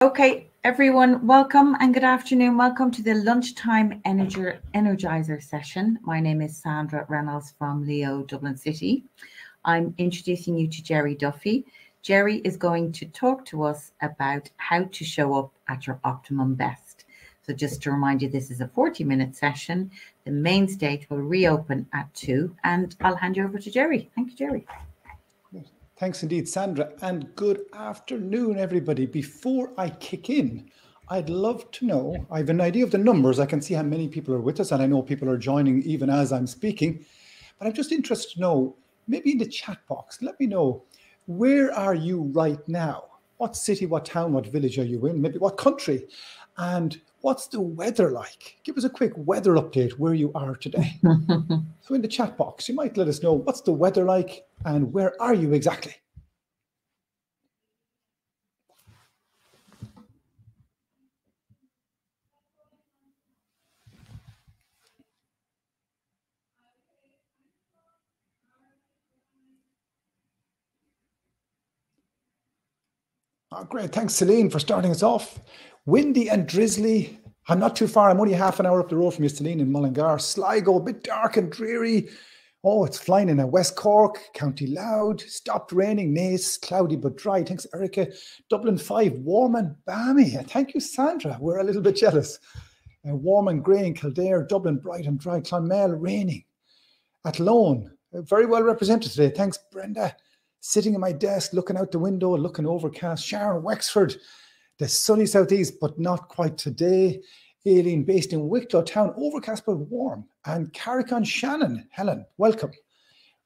Okay, everyone, welcome and good afternoon. Welcome to the Lunchtime Energiser Session. My name is Sandra Reynolds from Leo, Dublin City. I'm introducing you to Gerry Duffy. Gerry is going to talk to us about how to show up at your optimum best. So just to remind you, this is a 40-minute session. The main stage will reopen at 2, and I'll hand you over to Gerry. Thank you, Gerry. Thanks indeed, Sandra, and good afternoon, everybody. Before I kick in, I'd love to know, I have an idea of the numbers. I can see how many people are with us, and I know people are joining even as I'm speaking, but I'm just interested to know, maybe in the chat box, let me know, where are you right now? What city, what town, what village are you in? Maybe what country? And what's the weather like? Give us a quick weather update where you are today. So in the chat box, you might let us know what's the weather like and where are you exactly? Oh, great. Thanks, Celine, for starting us off. Windy and drizzly. I'm not too far. I'm only half an hour up the road from you, Celine, in Mullingar. Sligo, a bit dark and dreary. Oh, it's flying in West Cork, County Louth, stopped raining, Naas, cloudy but dry. Thanks, Erica. Dublin 5, warm and balmy. Thank you, Sandra. We're a little bit jealous. Warm and grey in Kildare, Dublin, bright and dry. Clonmel, raining. Athlone, very well represented today. Thanks, Brenda. Sitting at my desk, looking out the window, looking overcast. Sharon, Wexford, the sunny southeast, but not quite today. Aileen, based in Wicklow Town, overcast but warm. And Carrick-on Shannon, Helen, welcome.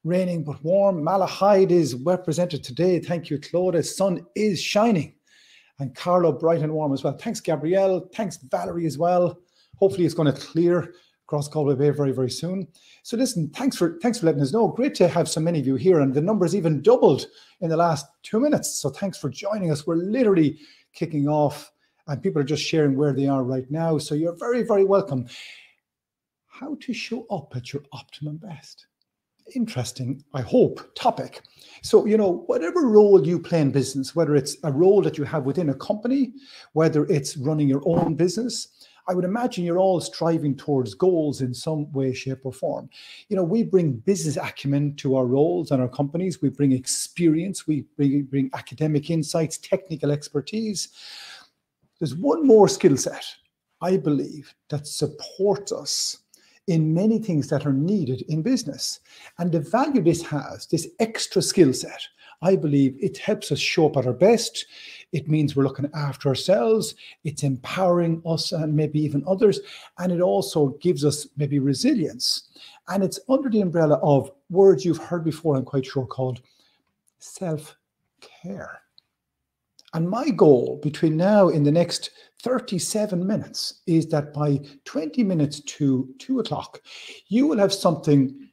Raining but warm. Malahide is represented today. Thank you, Claude. The sun is shining. And Carlo, bright and warm as well. Thanks, Gabrielle. Thanks, Valerie, as well. Hopefully it's going to clear across Galway Bay very, very soon. So listen, thanks for letting us know. Great to have so many of you here, and the numbers even doubled in the last 2 minutes. So thanks for joining us. We're literally kicking off, and people are just sharing where they are right now. So you're very, very welcome. How to show up at your optimum best. Interesting, I hope, topic. So, you know, whatever role you play in business, whether it's a role that you have within a company, whether it's running your own business, I would imagine you're all striving towards goals in some way, shape, or form. You know, we bring business acumen to our roles and our companies. We bring experience. We bring academic insights, technical expertise. There's one more skill set, I believe, that supports us in many things that are needed in business. And the value this has, this extra skill set, I believe it helps us show up at our best. It means we're looking after ourselves. It's empowering us and maybe even others. And it also gives us maybe resilience. And it's under the umbrella of words you've heard before, I'm quite sure, called self-care. And my goal between now in the next 37 minutes is that by 20 minutes to 2 o'clock, you will have something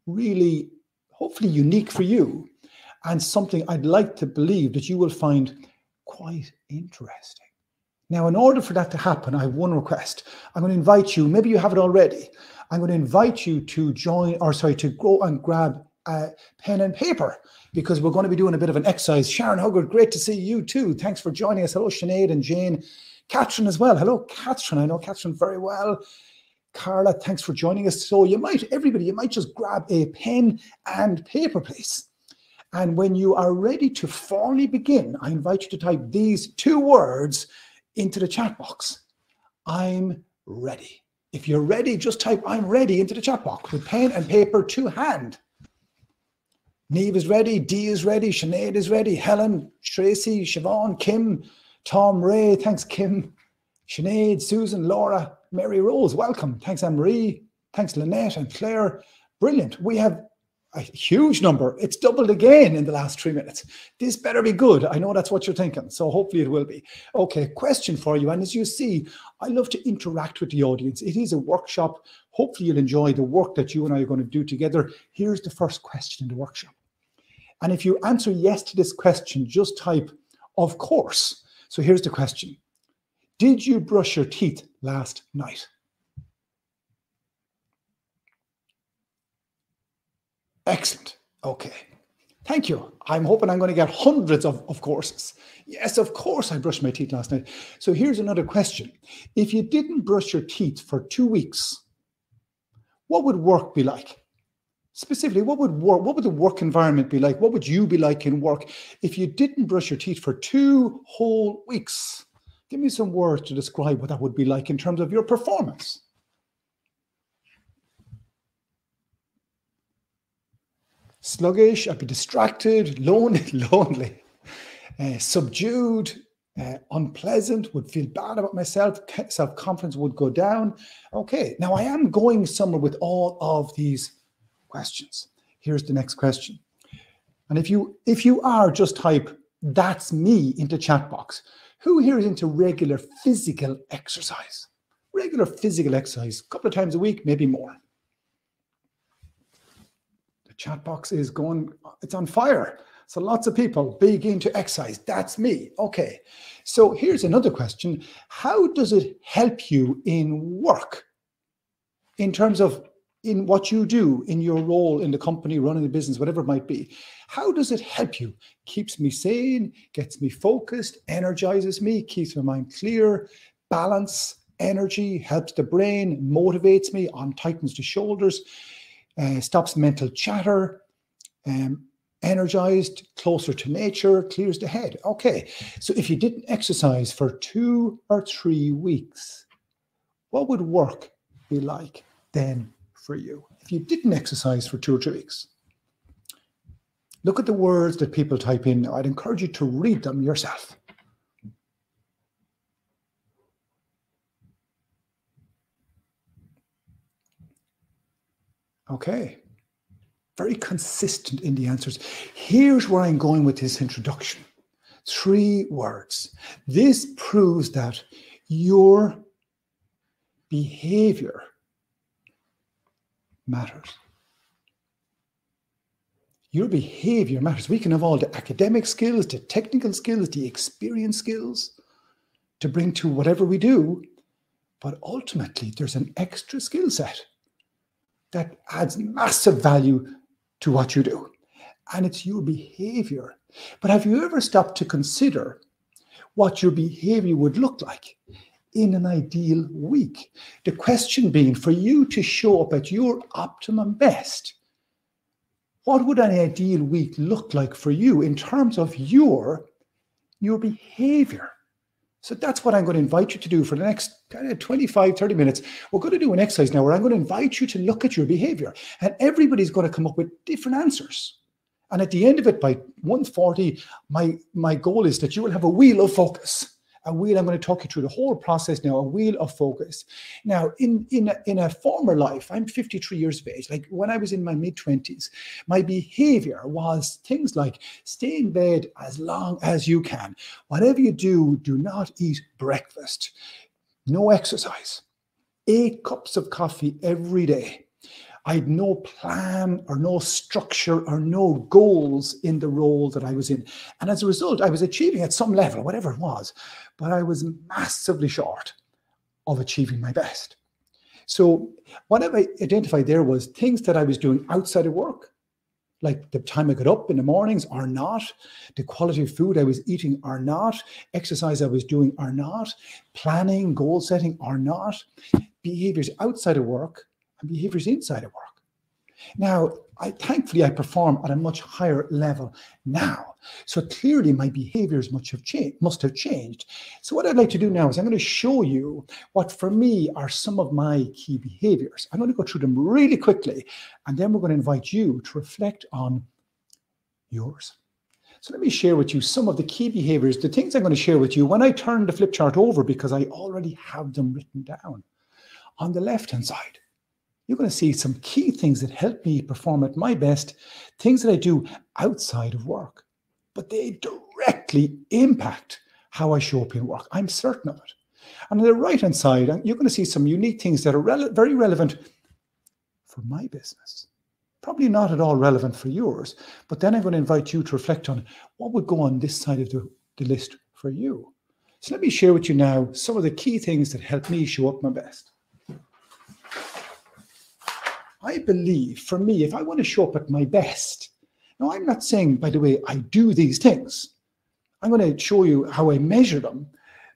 really, hopefully unique for you, and something I'd like to believe that you will find quite interesting. Now, in order for that to happen, I have one request. I'm going to invite you, maybe you have it already, I'm going to invite you to to go and grab a pen and paper, because we're going to be doing a bit of an exercise. Sharon Huggard, great to see you too. Thanks for joining us. Hello, Sinead and Jane. Catherine as well. Hello, Catherine. I know Catherine very well. Carla, thanks for joining us. So everybody, you might just grab a pen and paper, please. And when you are ready to formally begin, I invite you to type these 2 words into the chat box. I'm ready. If you're ready, just type I'm ready into the chat box with pen and paper to hand. Neve is ready, Dee is ready, Sinead is ready, Helen, Tracy, Siobhan, Kim, Tom, Ray, thanks Kim, Sinead, Susan, Laura, Mary Rose, welcome. Thanks Anne-Marie, thanks Lynette and Claire. Brilliant. We have a huge number. It's doubled again in the last 3 minutes. This better be good. I know that's what you're thinking, so hopefully it will be. Okay, question for you. And as you see, I love to interact with the audience. It is a workshop. Hopefully you'll enjoy the work that you and I are going to do together. Here's the first question in the workshop. And if you answer yes to this question, just type, of course. So here's the question. Did you brush your teeth last night? Excellent. Okay. Thank you. I'm hoping I'm going to get hundreds of courses. Yes, of course I brushed my teeth last night. So here's another question. If you didn't brush your teeth for 2 weeks, what would work be like? Specifically, what would the work environment be like? What would you be like in work if you didn't brush your teeth for 2 whole weeks? Give me some words to describe what that would be like in terms of your performance. Sluggish, I'd be distracted, lonely, subdued, unpleasant, would feel bad about myself, self-confidence would go down. Okay, now I am going somewhere with all of these questions. Here's the next question. And if you are, just type, "That's me," into chat box. Who here is into regular physical exercise? Regular physical exercise, a couple of times a week, maybe more. The chat box is going, it's on fire. So lots of people big into exercise. That's me. Okay. So here's another question. How does it help you in work? In terms of in what you do, in your role in the company, running the business, whatever it might be. How does it help you? Keeps me sane, gets me focused, energizes me, keeps my mind clear, balance, energy, helps the brain, motivates me, tightens the shoulders, stops mental chatter, energized, closer to nature, clears the head. Okay, so if you didn't exercise for 2 or 3 weeks, what would work be like then for you? If you didn't exercise for 2 or 3 weeks, look at the words that people type in. I'd encourage you to read them yourself. Okay, very consistent in the answers. Here's where I'm going with this introduction. 3 words. This proves that your behavior matters. Your behavior matters. We can have all the academic skills, the technical skills, the experience skills to bring to whatever we do, but ultimately there's an extra skill set that adds massive value to what you do, and it's your behavior. But have you ever stopped to consider what your behavior would look like in an ideal week? The question being, for you to show up at your optimum best, what would an ideal week look like for you in terms of your behavior? So that's what I'm going to invite you to do for the next kind of 25, 30 minutes. We're going to do an exercise now where I'm going to invite you to look at your behavior, and everybody's going to come up with different answers. And at the end of it, by 1:40, my goal is that you will have a wheel of focus. I'm going to talk you through the whole process now, a wheel of focus. Now, in a former life, I'm 53 years of age. Like when I was in my mid-20s, my behavior was things like stay in bed as long as you can. Whatever you do, do not eat breakfast. No exercise. 8 cups of coffee every day. I had no plan or no structure or no goals in the role that I was in. And as a result, I was achieving at some level, whatever it was, but I was massively short of achieving my best. So what I identified there was things that I was doing outside of work, like the time I got up in the mornings or not, the quality of food I was eating or not, exercise I was doing or not, planning, goal setting or not, behaviors outside of work and behaviors inside of work. Now, thankfully, I perform at a much higher level now. So clearly, my behaviors must have changed. So what I'd like to do now is I'm going to show you what, for me, are some of my key behaviors. I'm going to go through them really quickly, and then we're going to invite you to reflect on yours. So let me share with you some of the key behaviors, the things I'm going to share with you when I turn the flip chart over, because I already have them written down. On the left-hand side, you're going to see some key things that help me perform at my best, things that I do outside of work, but they directly impact how I show up in work. I'm certain of it. And on the right-hand side, you're going to see some unique things that are very relevant for my business. Probably not at all relevant for yours, but then I'm going to invite you to reflect on what would go on this side of the list for you. So let me share with you now some of the key things that help me show up my best. I believe, for me, if I want to show up at my best, Now, I'm not saying, by the way, I do these things. I'm going to show you how I measure them,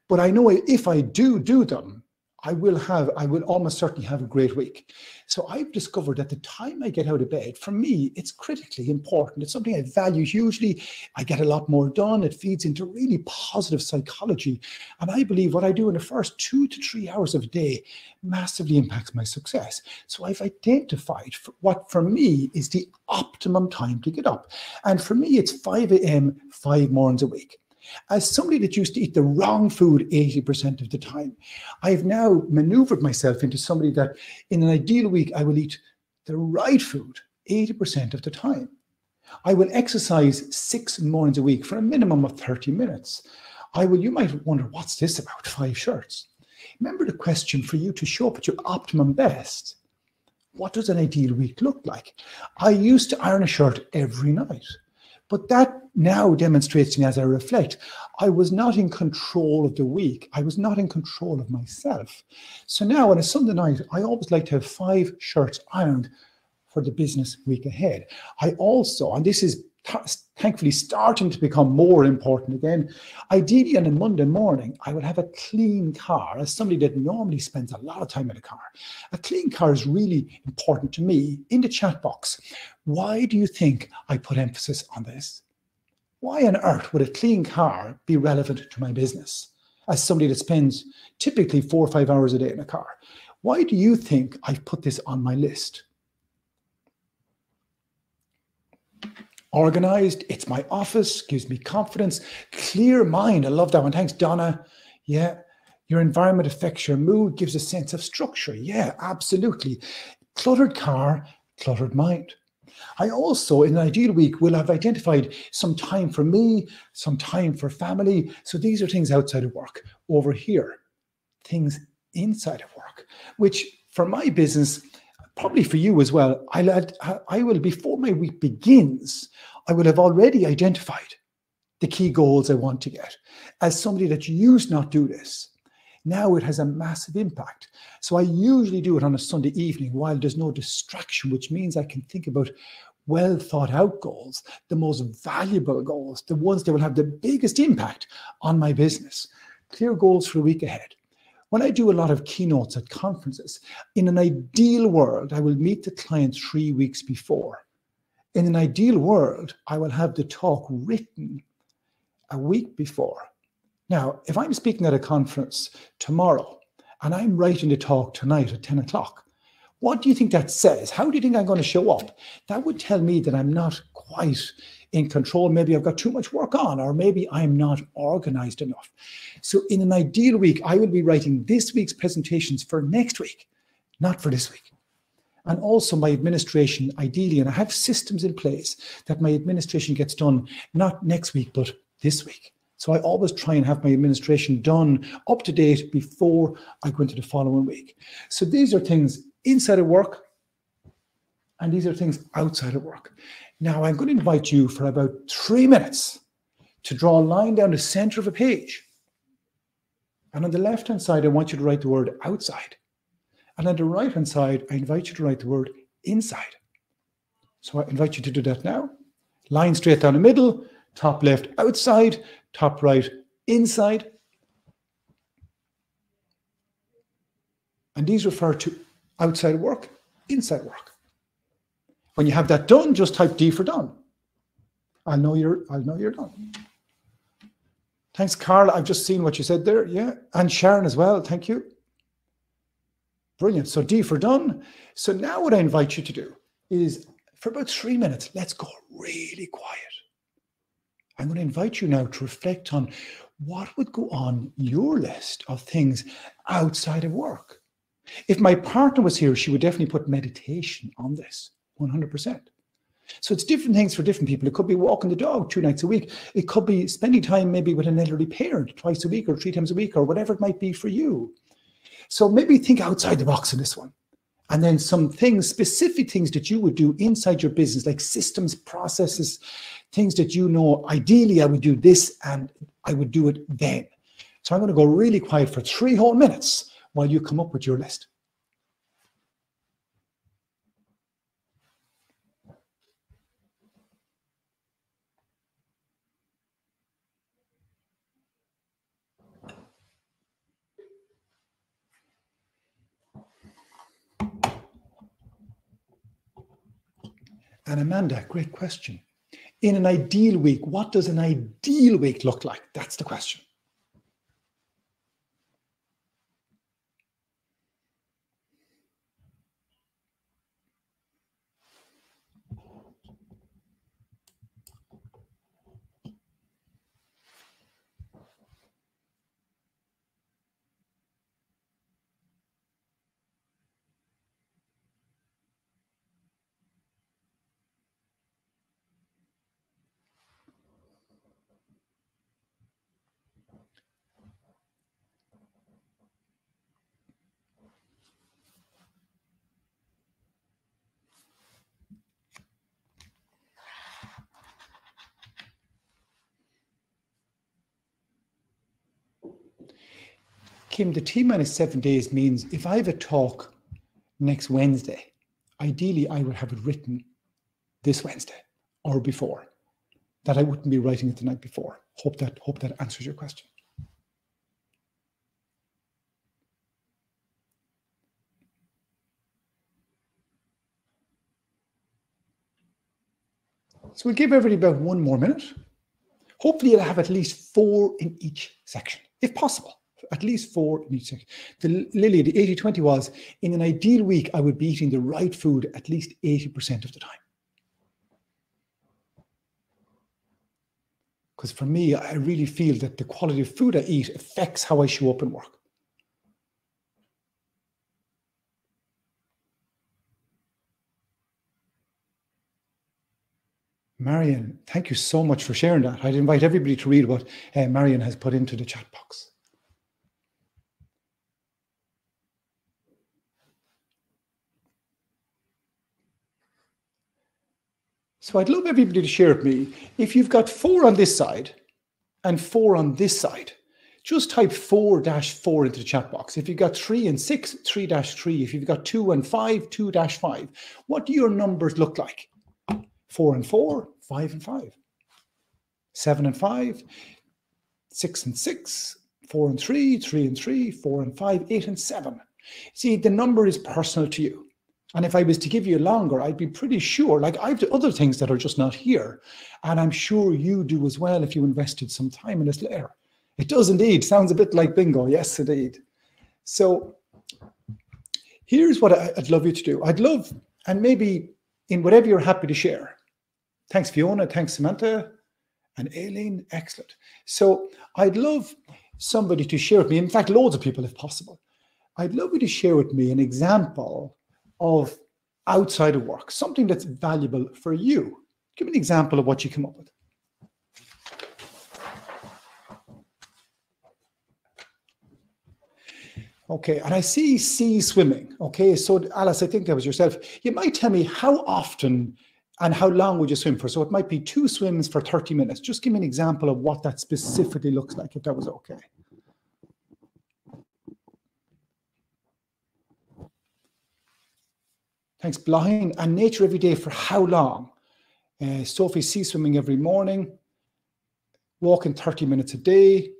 but I know if I do them, I will almost certainly have a great week. So I've discovered that the time I get out of bed, for me, it's critically important. It's something I value hugely. I get a lot more done. It feeds into really positive psychology. And I believe what I do in the first 2 to 3 hours of a day massively impacts my success. So I've identified what for me is the optimum time to get up. And for me, it's 5 a.m., 5 mornings a week. As somebody that used to eat the wrong food 80% of the time, I've now maneuvered myself into somebody that in an ideal week, I will eat the right food 80% of the time. I will exercise 6 mornings a week for a minimum of 30 minutes. You might wonder, what's this about 5 shirts? Remember the question for you to show up at your optimum best. What does an ideal week look like? I used to iron a shirt every night. But that now demonstrates to me as I reflect, I was not in control of the week. I was not in control of myself. So now on a Sunday night, I always like to have 5 shirts ironed for the business week ahead. I also, and this is thankfully starting to become more important again, ideally on a Monday morning, I would have a clean car. As somebody that normally spends a lot of time in a car, a clean car is really important to me. In the chat box, why do you think I put emphasis on this? Why on earth would a clean car be relevant to my business as somebody that spends typically 4 or 5 hours a day in a car? Why do you think I've put this on my list? Organized, it's my office, gives me confidence, clear mind. I love that one. Thanks, Donna. Yeah. Your environment affects your mood, gives a sense of structure. Yeah, absolutely. Cluttered car, cluttered mind. I also, in an ideal week, will have identified some time for me, some time for family. So these are things outside of work. Over here, things inside of work, which for my business, probably for you as well, I will, before my week begins, I will have already identified the key goals I want to get. As somebody that used not do this, now it has a massive impact. So I usually do it on a Sunday evening while there's no distraction, which means I can think about well thought out goals, the most valuable goals, the ones that will have the biggest impact on my business. Clear goals for the week ahead. When I do a lot of keynotes at conferences, in an ideal world, I will meet the client 3 weeks before. In an ideal world, I will have the talk written a week before. Now, if I'm speaking at a conference tomorrow and I'm writing the talk tonight at 10 o'clock, what do you think that says? How do you think I'm going to show up? That would tell me that I'm not quite in control. Maybe I've got too much work on, or maybe I'm not organized enough. So in an ideal week, I will be writing this week's presentations for next week, not for this week. And also my administration, ideally, and I have systems in place that my administration gets done, not next week, but this week. So I always try and have my administration done up to date before I go into the following week. So these are things inside of work, and these are things outside of work. Now I'm going to invite you for about 3 minutes to draw a line down the center of a page. And on the left-hand side, I want you to write the word outside. And on the right-hand side, I invite you to write the word inside. So I invite you to do that now. Line straight down the middle, top left, outside, top right, inside. And these refer to outside work, inside work. When you have that done, just type D for done. I'll know you're done. Thanks, Carla. I've just seen what you said there. Yeah. And Sharon as well. Thank you. Brilliant. So D for done. So now what I invite you to do is for about 3 minutes, let's go really quiet. I'm going to invite you now to reflect on what would go on your list of things outside of work. If my partner was here, she would definitely put meditation on this, 100%. So it's different things for different people. It could be walking the dog 2 nights a week. It could be spending time maybe with an elderly parent twice a week or 3 times a week or whatever it might be for you. So maybe think outside the box in this one. And then some things, specific things that you would do inside your business, like systems, processes, things that you know, ideally I would do this and I would do it then. So I'm going to go really quiet for 3 whole minutes while you come up with your list. And Amanda, great question. In an ideal week, what does an ideal week look like? That's the question. Kim, the T-minus 7 days means if I have a talk next Wednesday, ideally I would have it written this Wednesday or before, that I wouldn't be writing it the night before. Hope that answers your question. So we'll give everybody about 1 more minute. Hopefully you'll have at least 4 in each section, if possible. At least 4 in each section. Lily, the 80-20 was, in an ideal week, I would be eating the right food at least 80% of the time. Because for me, I really feel that the quality of food I eat affects how I show up in work. Marion, thank you so much for sharing that. I'd invite everybody to read what Marion has put into the chat box. So I'd love everybody to share with me, if you've got 4 on this side and 4 on this side, just type 4-4 into the chat box. If you've got 3 and 6, 3-3. If you've got 2 and 5, 2-5. What do your numbers look like? 4 and 4, 5 and 5. 7 and 5, 6 and 6, 4 and 3, 3 and 3, 4 and 5, 8 and 7. See, the number is personal to you. And if I was to give you longer, I'd be pretty sure, like I've done other things that are just not here. And I'm sure you do as well if you invested some time in this later. It does indeed. Sounds a bit like bingo. Yes, indeed. So here's what I'd love you to do. I'd love, and maybe in whatever you're happy to share. Thanks, Fiona. Thanks, Samantha. And Aileen. Excellent. So I'd love somebody to share with me. In fact, loads of people if possible. I'd love you to share with me an example of outside of work, something that's valuable for you. Give me an example of what you come up with. Okay, and I see sea swimming. Okay, so Alice, I think that was yourself. You might tell me how often and how long would you swim for? So it might be 2 swims for 30 minutes. Just give me an example of what that specifically looks like, if that was okay. Thanks, Blahin. And nature every day for how long? Sophie, sea swimming every morning, walking 30 minutes a day,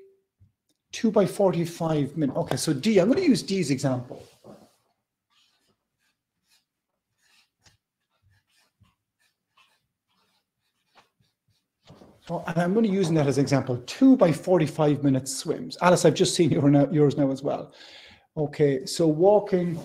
2 by 45 minutes. Okay, so D, I'm going to use D's example. So, and I'm going to use that as an example, 2 by 45 minute swims. Alice, I've just seen yours now as well. Okay, so walking.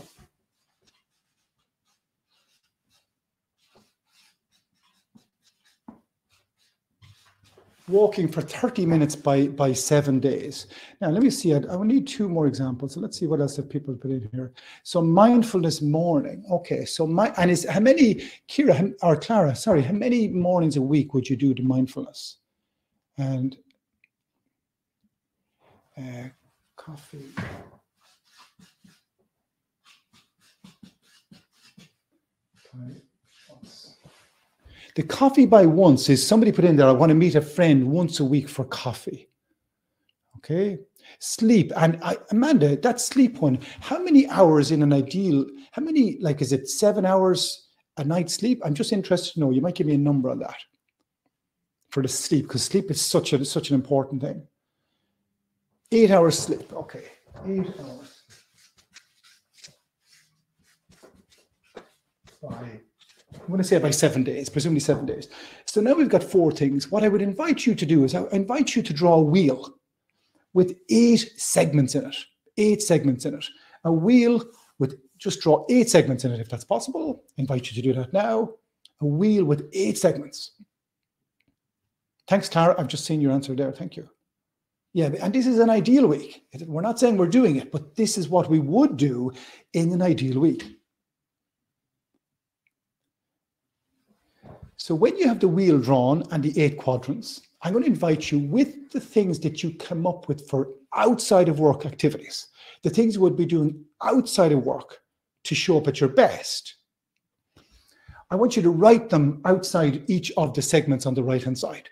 Walking for 30 minutes by 7 days. Now, let me see. I will need 2 more examples. So let's see what else have people put in here. So mindfulness morning. Okay. So how many, Kira or Clara, sorry, how many mornings a week would you do the mindfulness? And coffee. The coffee by once is somebody put in there, I want to meet a friend once a week for coffee. Okay. Sleep. And Amanda, that sleep one, how many hours in an ideal, how many, like, is it 7 hours a night sleep? I'm just interested to know. You might give me a number on that for the sleep, because sleep is such an important thing. 8 hours sleep. Okay. 8 hours. 5. I'm going to say by 7 days, presumably 7 days. So now we've got 4 things. What I would invite you to do is I invite you to draw a wheel with 8 segments in it. 8 segments in it. A wheel with, just draw 8 segments in it if that's possible. I invite you to do that now. A wheel with 8 segments. Thanks, Tara. I've just seen your answer there. Thank you. Yeah, and this is an ideal week. We're not saying we're doing it, but this is what we would do in an ideal week. So when you have the wheel drawn and the 8 quadrants, I'm going to invite you with the things that you come up with for outside of work activities, the things you would be doing outside of work to show up at your best. I want you to write them outside each of the segments on the right-hand side.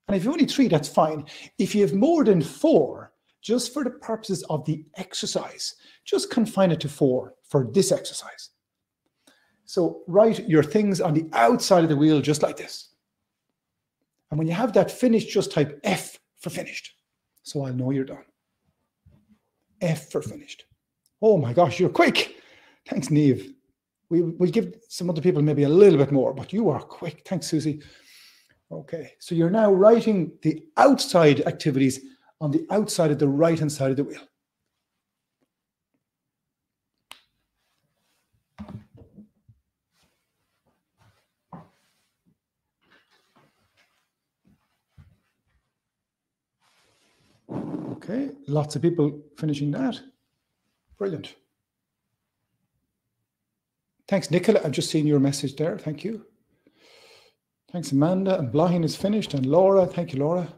And if you only 3, that's fine. If you have more than 4, just for the purposes of the exercise, just confine it to 4 for this exercise. So write your things on the outside of the wheel just like this. And when you have that finished, just type F for finished. So I'll know you're done. F for finished. Oh my gosh, you're quick. Thanks, Niamh. We'll give some other people maybe a little bit more, but you are quick. Thanks, Susie. Okay, so you're now writing the outside activities on the outside of the right-hand side of the wheel. Okay, lots of people finishing that. Brilliant. Thanks, Nicola. I've just seen your message there. Thank you. Thanks, Amanda. And Blahin is finished. And Laura. Thank you, Laura.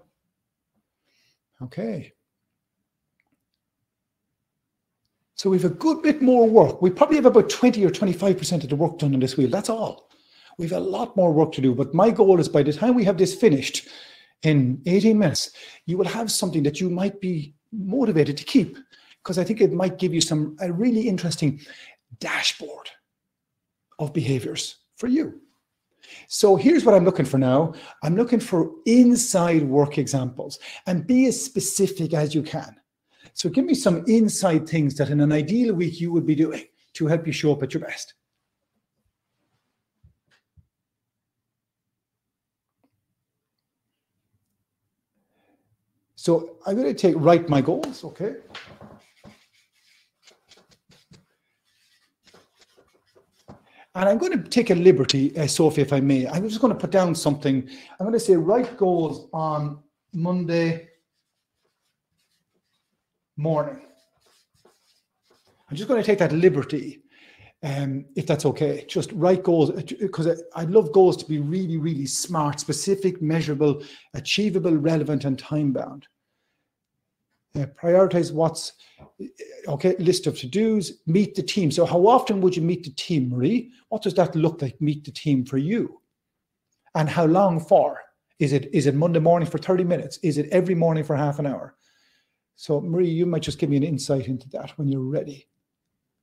Okay. So we have a good bit more work. We probably have about 20 or 25% of the work done on this wheel. That's all. We have a lot more work to do. But my goal is by the time we have this finished, in 18 minutes, you will have something that you might be motivated to keep, because I think it might give you a really interesting dashboard of behaviors for you. So here's what I'm looking for now. I'm looking for inside work examples, and be as specific as you can. So give me some inside things that in an ideal week you would be doing to help you show up at your best. So I'm going to write my goals, okay? And I'm going to take a liberty, Sophie, if I may. I'm just going to put down something. I'm going to say write goals on Monday morning. I'm just going to take that liberty, if that's okay. Just write goals, because I love goals to be really, really smart, specific, measurable, achievable, relevant, and time-bound. Prioritize what's, okay, list of to-dos, meet the team. So how often would you meet the team, Marie? What does that look like, meet the team for you? And how long for? Is it Monday morning for 30 minutes? Is it every morning for half an hour? So Marie, you might just give me an insight into that when you're ready,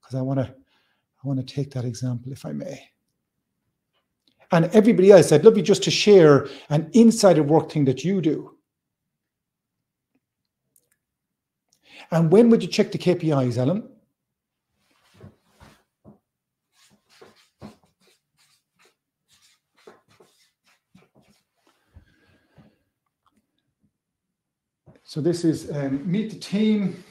because I want to take that example, if I may. And everybody else, I'd love you just to share an insider work thing that you do. And when would you check the KPIs, Ellen? So this is meet the team.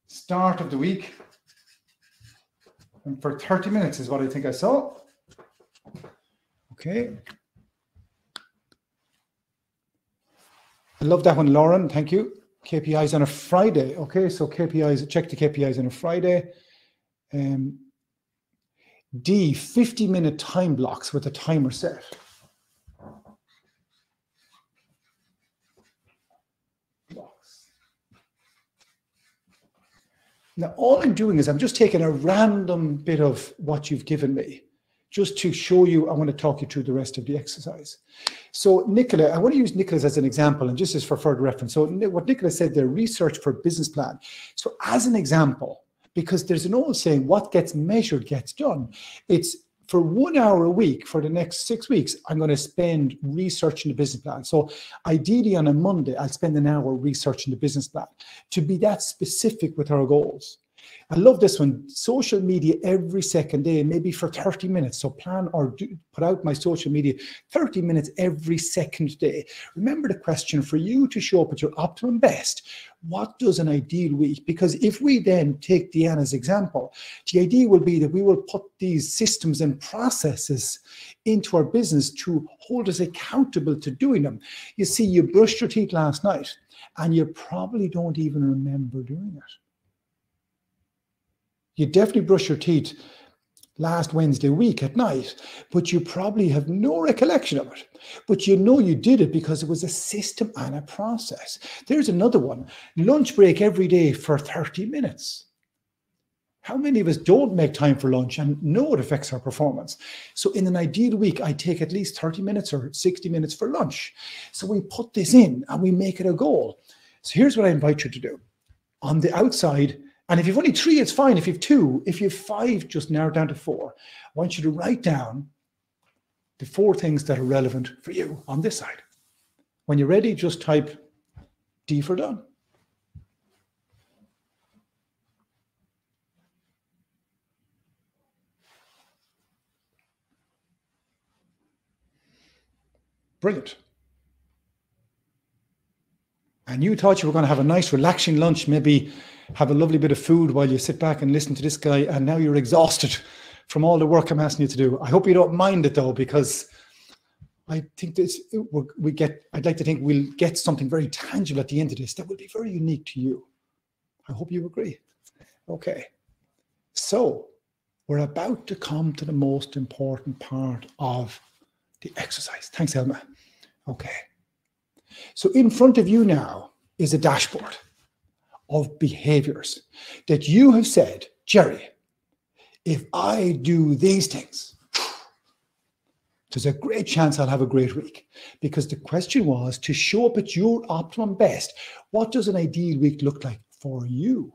Start of the week. And for 30 minutes is what I think I saw. Okay. I love that one, Lauren. Thank you. KPIs on a Friday. Okay, so KPIs, check the KPIs on a Friday. D, 50-minute time blocks with a timer set. Blocks. Now, all I'm doing is I'm just taking a random bit of what you've given me, just to show you. I want to talk you through the rest of the exercise. So Nicola, I want to use Nicholas as an example, and just as for further reference. So what Nicola said there, research for business plan. So as an example, because there's an old saying, what gets measured gets done. It's for 1 hour a week for the next 6 weeks, I'm going to spend researching the business plan. So ideally on a Monday, I'll spend an hour researching the business plan to be that specific with our goals. I love this one. Social media every second day, maybe for 30 minutes. So plan or put out my social media 30 minutes every second day. Remember the question for you to show up at your optimum best. What does an ideal week? Because if we then take Deanna's example, the idea will be that we will put these systems and processes into our business to hold us accountable to doing them. You see, you brushed your teeth last night and you probably don't even remember doing it. You definitely brush your teeth last Wednesday week at night, but you probably have no recollection of it. But you know you did it because it was a system and a process. There's another one. Lunch break every day for 30 minutes. How many of us don't make time for lunch and know it affects our performance? So in an ideal week, I take at least 30 minutes or 60 minutes for lunch. So we put this in and we make it a goal. So here's what I invite you to do. On the outside, and if you've only 3, it's fine. If you've 2, if you've 5, just narrow it down to 4. I want you to write down the 4 things that are relevant for you on this side. When you're ready, just type D for done. Brilliant. And you thought you were going to have a nice relaxing lunch, maybe have a lovely bit of food while you sit back and listen to this guy, and now you're exhausted from all the work I'm asking you to do. I hope you don't mind it though, because I think I'd like to think we'll get something very tangible at the end of this that will be very unique to you. I hope you agree. Okay. So we're about to come to the most important part of the exercise. Thanks, Elma. Okay. So in front of you now is a dashboard of behaviors that you have said, Gerry, if I do these things, there's a great chance I'll have a great week. Because the question was to show up at your optimum best. What does an ideal week look like for you?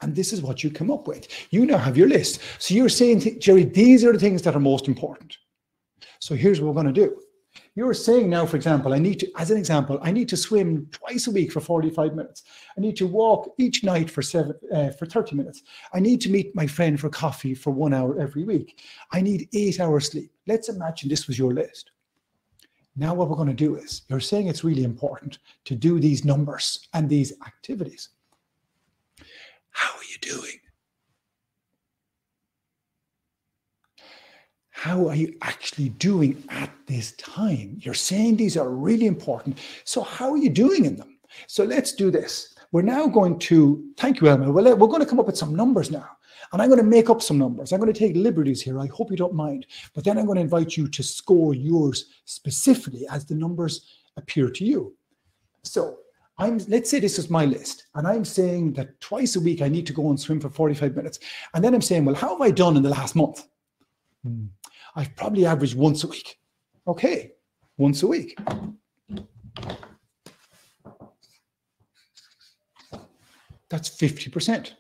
And this is what you come up with. You now have your list. So you're saying, Gerry, these are the things that are most important. So here's what we're going to do. You're saying now, for example, I need to swim twice a week for 45 minutes. I need to walk each night for 30 minutes. I need to meet my friend for coffee for 1 hour every week. I need 8 hours sleep. Let's imagine this was your list. Now what we're going to do is, you're saying it's really important to do these numbers and these activities. How are you doing? How are you actually doing at this time? You're saying these are really important. So how are you doing in them? So let's do this. We're now going to, thank you, Elma. We're going to come up with some numbers now. And I'm going to make up some numbers. I'm going to take liberties here. I hope you don't mind. But then I'm going to invite you to score yours specifically as the numbers appear to you. So let's say this is my list. And I'm saying that twice a week I need to go and swim for 45 minutes. And then I'm saying, well, how have I done in the last month? I've probably averaged once a week. Okay, once a week. That's 50%.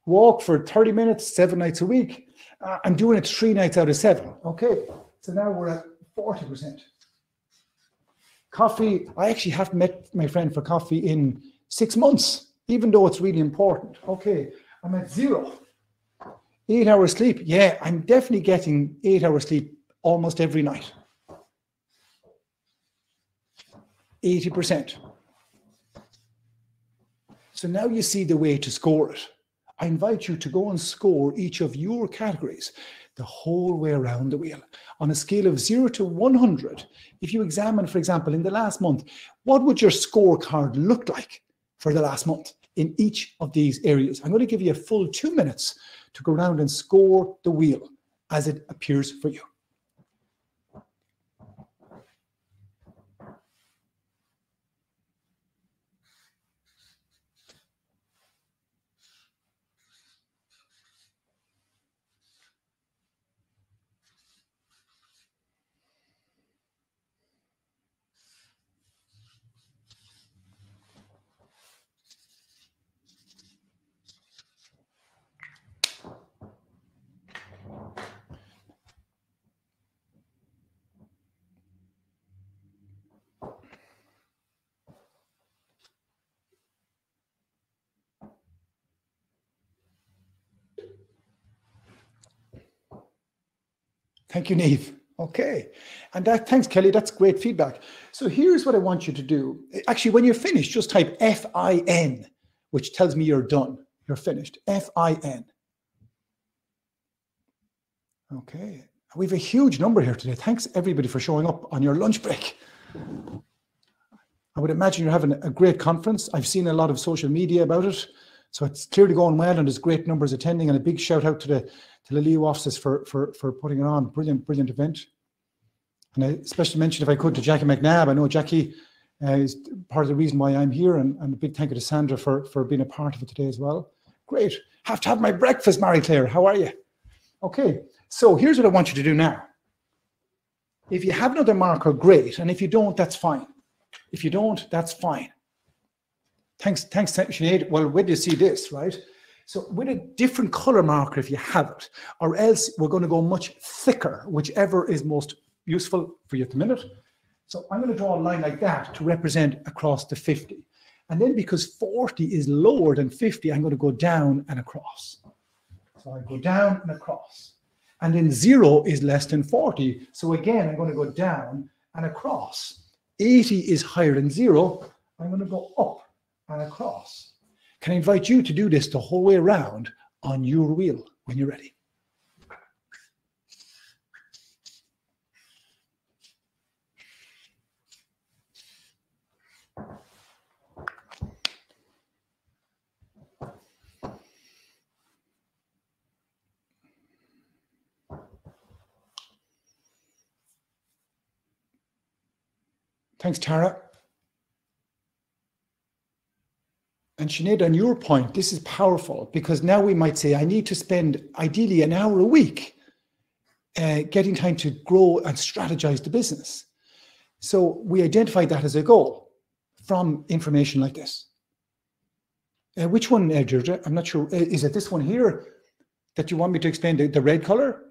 Walk for 30 minutes, 7 nights a week. I'm doing it 3 nights out of 7. Okay, so now we're at 40%. Coffee, I actually haven't met my friend for coffee in 6 months, even though it's really important. Okay, I'm at 0. 8 hours sleep. Yeah, I'm definitely getting 8 hours sleep almost every night. 80%. So now you see the way to score it. I invite you to go and score each of your categories the whole way around the wheel. On a scale of 0 to 100, if you examine, for example, in the last month, what would your scorecard look like for the last month in each of these areas? I'm going to give you a full 2 minutes to go around and score the wheel as it appears for you. Thank you, Niamh. Okay. And thanks, Kelly. That's great feedback. So here's what I want you to do. Actually, when you're finished, just type FIN, which tells me you're done. You're finished. FIN. Okay. We have a huge number here today. Thanks, everybody, for showing up on your lunch break. I would imagine you're having a great conference. I've seen a lot of social media about it. So it's clearly going well, and there's great numbers attending, and a big shout out to the Leo offices for putting it on. Brilliant event. And I especially mention, if I could, to Jackie McNabb. I know Jackie is part of the reason why I'm here, and a big thank you to Sandra for being a part of it today as well. Great. Have to have my breakfast, Mary Claire. How are you? Okay, so here's what I want you to do now. If you have another marker, great. And if you don't, that's fine. If you don't, that's fine. Thanks, Sinead. Well, where do you see this, right? So with a different color marker, if you have it, or else we're going to go much thicker, whichever is most useful for you at the minute. So I'm going to draw a line like that to represent across the 50. And then because 40 is lower than 50, I'm going to go down and across. So I go down and across. And then 0 is less than 40. So again, I'm going to go down and across. 80 is higher than 0. I'm going to go up and across. Can I invite you to do this the whole way around on your wheel when you're ready? Thanks, Tara. And Sinead, on your point, this is powerful, because now we might say, I need to spend ideally an hour a week getting time to grow and strategize the business. So we identified that as a goal from information like this. Which one, Deirdre? I'm not sure. Is it this one here that you want me to explain, the red color?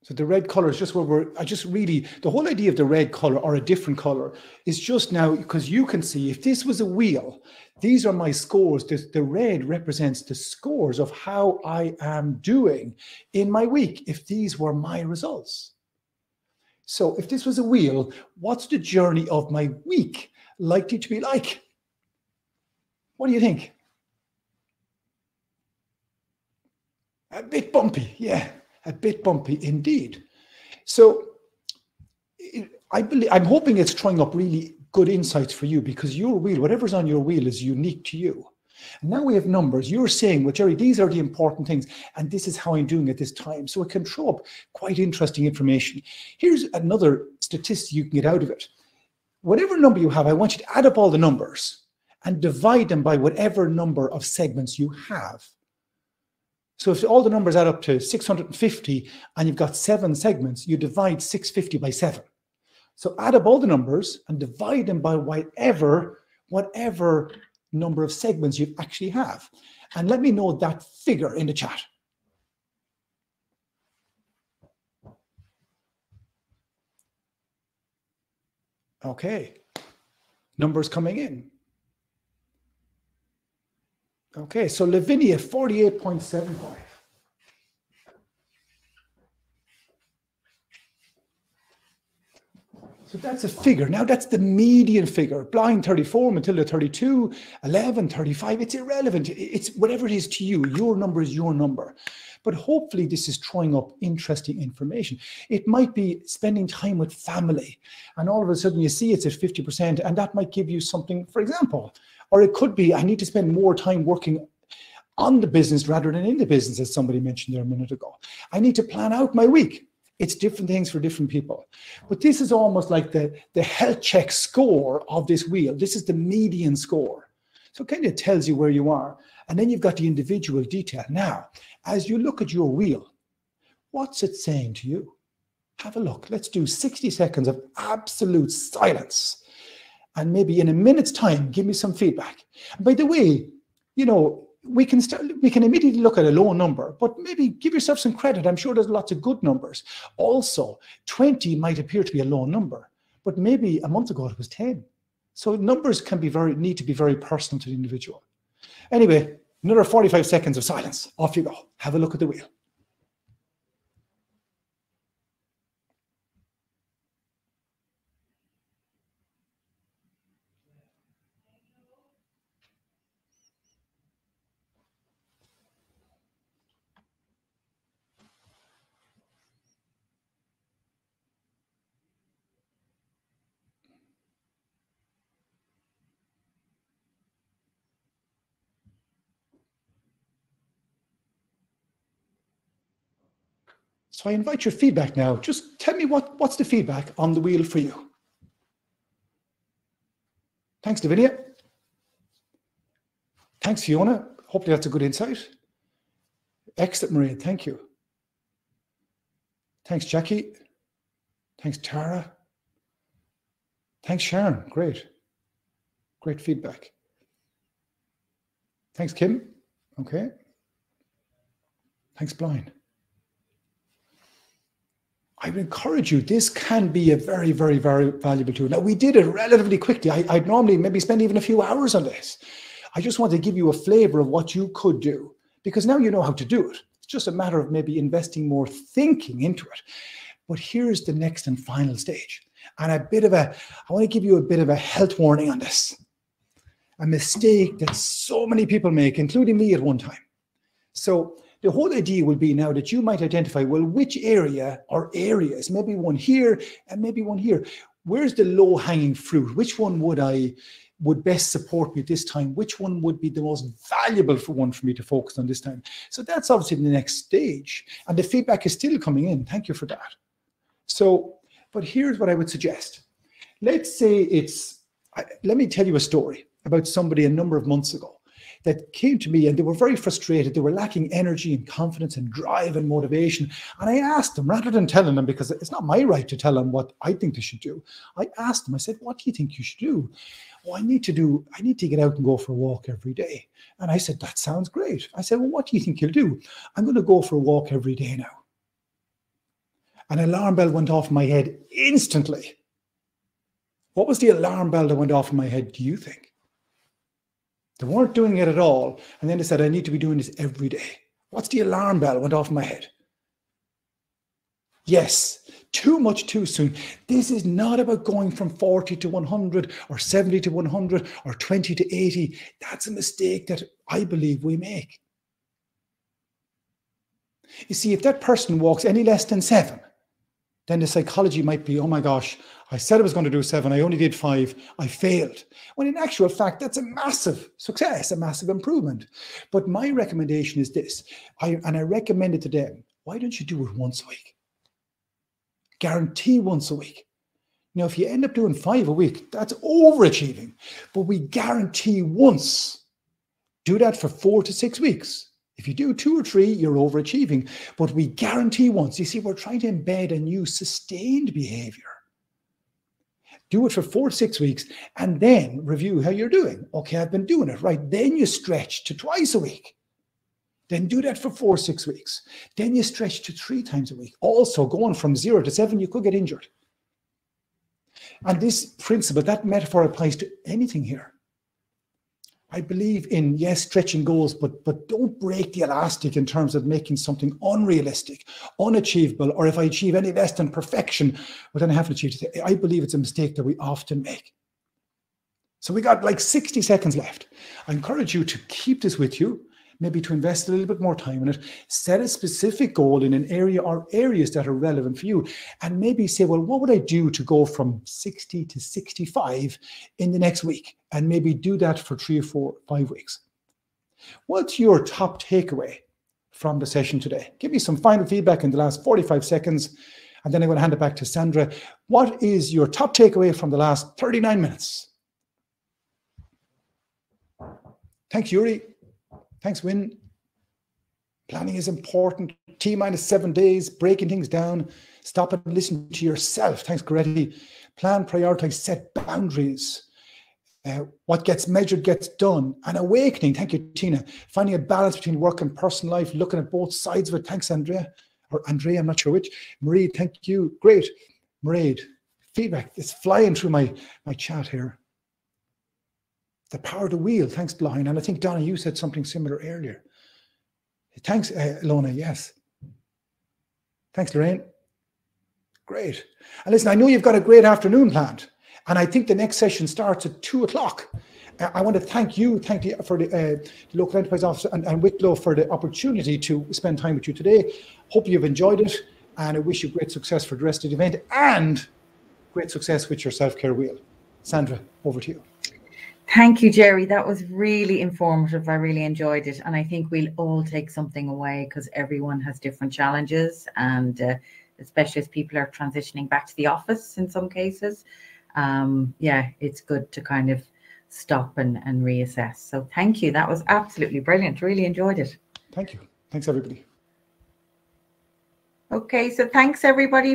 So the red color is just where the whole idea of the red color or a different color is just now, because you can see if this was a wheel, these are my scores. The red represents the scores of how I am doing in my week, if these were my results. So if this was a wheel, what's the journey of my week likely to be like? What do you think? A bit bumpy, yeah. A bit bumpy indeed. So I'm hoping it's throwing up really good insights for you, because your wheel, whatever's on your wheel, is unique to you. And now we have numbers. You're saying, well, Gerry, these are the important things, and this is how I'm doing at this time. So it can throw up quite interesting information. Here's another statistic you can get out of it. Whatever number you have, I want you to add up all the numbers and divide them by whatever number of segments you have. So if all the numbers add up to 650 and you've got 7 segments, you divide 650 by 7. So add up all the numbers and divide them by whatever number of segments you actually have. And let me know that figure in the chat. Okay, numbers coming in. Okay, so Lavinia, 48.75. So that's a figure. Now that's the median figure. Blind 34, Matilda 32, 11, 35. It's irrelevant. It's whatever it is to you. Your number is your number. But hopefully this is throwing up interesting information. It might be spending time with family, and all of a sudden you see it's at 50%, and that might give you something, for example. Or it could be, I need to spend more time working on the business rather than in the business, as somebody mentioned there a minute ago. I need to plan out my week. It's different things for different people. But this is almost like the health check score of this wheel. This is the median score. So it kind of tells you where you are. And then you've got the individual detail. Now, as you look at your wheel, what's it saying to you? Have a look. Let's do 60 seconds of absolute silence. And maybe in a minute's time, give me some feedback. And by the way, you know, we can immediately look at a low number, but maybe give yourself some credit. I'm sure there's lots of good numbers. Also, 20 might appear to be a low number, but maybe a month ago it was 10. So numbers can be need to be very personal to the individual. Anyway, Another 45 seconds of silence. Off you go. Have a look at the wheel. So I invite your feedback now. Just tell me what's the feedback on the wheel for you. Thanks, Lavinia. Thanks, Fiona. Hopefully that's a good insight. Excellent, Maria. Thank you. Thanks, Jackie. Thanks, Tara. Thanks, Sharon. Great. Great feedback. Thanks, Kim. Okay. Thanks, Blind. I would encourage you, this can be a very, very, very valuable tool. Now, we did it relatively quickly. I'd normally maybe spend even a few hours on this. I just want to give you a flavor of what you could do, because now you know how to do it. It's just a matter of maybe investing more thinking into it. But here's the next and final stage. And I want to give you a bit of a health warning on this. A mistake that so many people make, including me at one time. So the whole idea will be now that you might identify, well, which area or areas, maybe one here and maybe one here. Where's the low-hanging fruit? Which one would best support me this time? Which one would be the most valuable for me to focus on this time? So that's obviously the next stage. And the feedback is still coming in. Thank you for that. So, but here's what I would suggest. Let's say let me tell you a story about somebody a number of months ago that came to me and they were very frustrated. They were lacking energy and confidence and drive and motivation. And I asked them, rather than telling them, because it's not my right to tell them what I think they should do, I asked them, I said, what do you think you should do? Oh, I need to get out and go for a walk every day. And I said, that sounds great. I said, well, what do you think you'll do? I'm going to go for a walk every day now. An alarm bell went off in my head instantly. What was the alarm bell that went off in my head, do you think? They weren't doing it at all. And then they said, I need to be doing this every day. What's the alarm bell went off in my head? Yes, too much too soon. This is not about going from 40 to 100 or 70 to 100 or 20 to 80. That's a mistake that I believe we make. You see, if that person walks any less than 7, then the psychology might be, oh my gosh, I said I was going to do 7, I only did 5, I failed. When in actual fact, that's a massive success, a massive improvement. But my recommendation is this, and I recommend it to them, why don't you do it once a week? Guarantee once a week. Now, if you end up doing 5 a week, that's overachieving. But we guarantee once. Do that for 4 to 6 weeks. If you do 2 or 3, you're overachieving. But we guarantee once. You see, we're trying to embed a new sustained behavior. Do it for 4 to 6 weeks and then review how you're doing. Okay, I've been doing it, right? Then you stretch to twice a week. Then do that for 4 to 6 weeks. Then you stretch to 3 times a week. Also, going from 0 to 7, you could get injured. And this principle, that metaphor applies to anything here. I believe in, yes, stretching goals, but don't break the elastic in terms of making something unrealistic, unachievable, or if I achieve any less than perfection, well, then I haven't achieved it. I believe it's a mistake that we often make. So we got like 60 seconds left. I encourage you to keep this with you, maybe to invest a little bit more time in it, set a specific goal in an area or areas that are relevant for you, and maybe say, well, what would I do to go from 60 to 65 in the next week? And maybe do that for 3 or 4, 5 weeks. What's your top takeaway from the session today? Give me some final feedback in the last 45 seconds, and then I'm going to hand it back to Sandra. What is your top takeaway from the last 39 minutes? Thanks, Yuri. Thanks, Win. Planning is important. T-minus 7 days, breaking things down. Stop and listen to yourself. Thanks, Gerry. Plan, prioritize, set boundaries. What gets measured gets done. And awakening. Thank you, Tina. Finding a balance between work and personal life, looking at both sides of it. Thanks, Andrea. Or Andrea, I'm not sure which. Marie, thank you. Great. Marie, feedback. It's flying through my chat here. The power of the wheel. Thanks, Blind. And I think, Donna, you said something similar earlier. Thanks, Lona. Yes. Thanks, Lorraine. Great. And listen, I know you've got a great afternoon planned, and I think the next session starts at 2 o'clock. I want to thank you, for the local enterprise officer and Wicklow for the opportunity to spend time with you today. Hope you've enjoyed it, and I wish you great success for the rest of the event and great success with your self-care wheel. Sandra, over to you. Thank you, Gerry. That was really informative. I really enjoyed it. And I think we'll all take something away, because everyone has different challenges, and especially as people are transitioning back to the office in some cases. Yeah, it's good to kind of stop and reassess. So thank you. That was absolutely brilliant. Really enjoyed it. Thank you. Thanks, everybody. Okay, so thanks, everybody.